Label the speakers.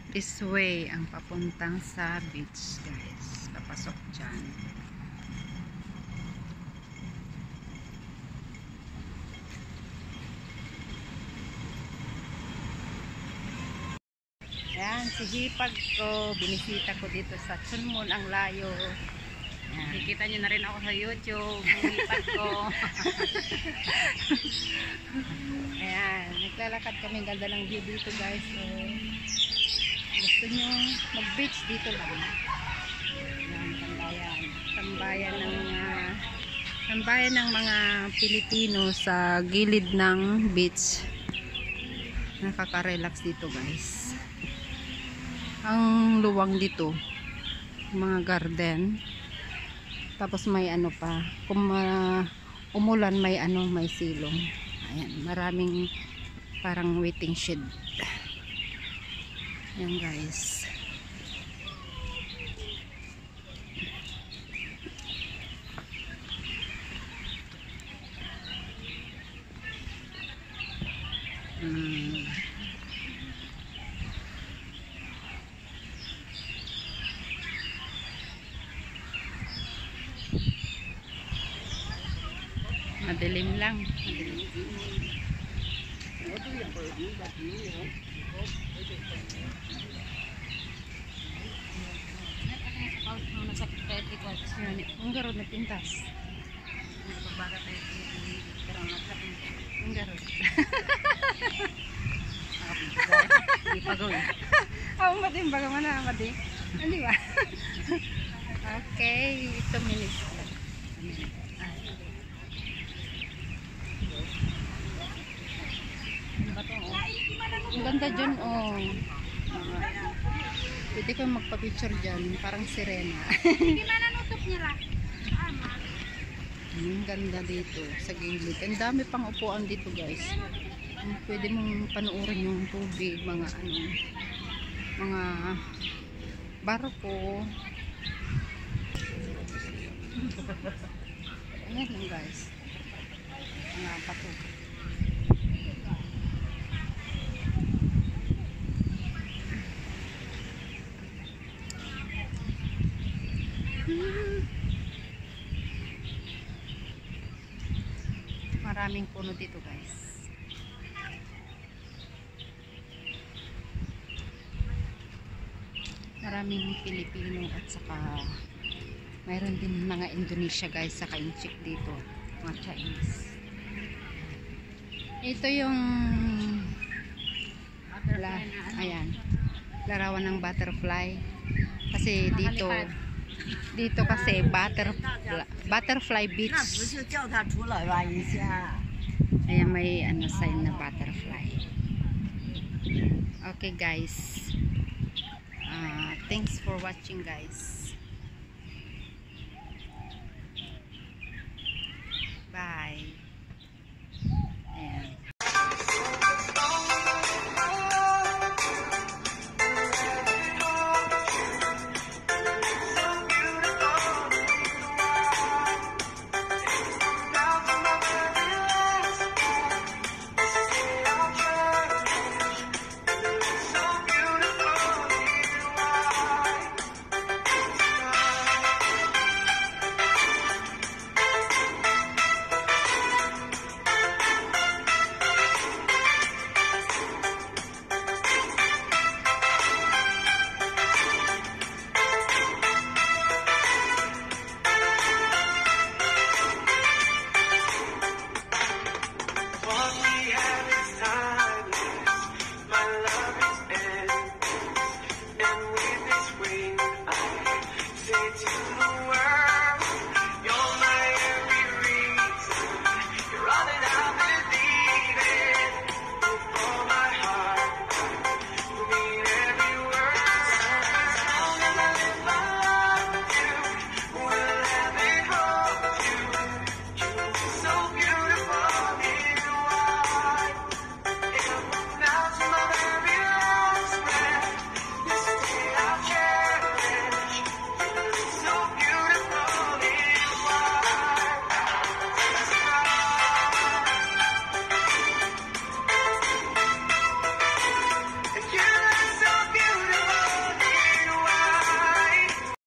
Speaker 1: This way ang papuntang sa beach, guys. Papasok dyan. Ayan, si hipag ko. Binisita ko dito sa Chunmun, ang layo. Nakikita nyo na rin ako sa YouTube. Hipag ko. Ayan, naglalakad kami. Ganda ng view dito, guys. So, gusto nyo mag-beach dito lang. Ayan, tambayan ng mga Pilipino sa gilid ng beach. Nakaka-relax dito, guys. Ang luwang dito, mga garden. Tapos may ano pa, kung umulan may may silong. Ayan, maraming parang waiting shed. Ayan, guys. Madilim lang. Ang garod na pintas. Ang garod. Ipagaw. Ang matimbaga mo na, madi. Ano ba? Okay, ito minutes. Ang ganda dyan, oh. Pwede kang magpa-picture dyan, parang sirena.
Speaker 2: Hindi mananutop niya lang.
Speaker 1: Ang ganda dito, sa gilid. Ang dami pang upuan dito, guys. Pwede mong panuorin yung tubig, mga barko. Ayan lang, guys. Mga pato. Maraming puno dito, guys. Maraming Pilipino at saka mayroon din mga Indonesia, guys, saka Inchik dito, mga Chinese. Ito yung ayan, larawan ng butterfly kasi dito kasi butterfly beach. Ayan, may sign na butterfly. Okay, guys. Thanks for watching, guys. Bye.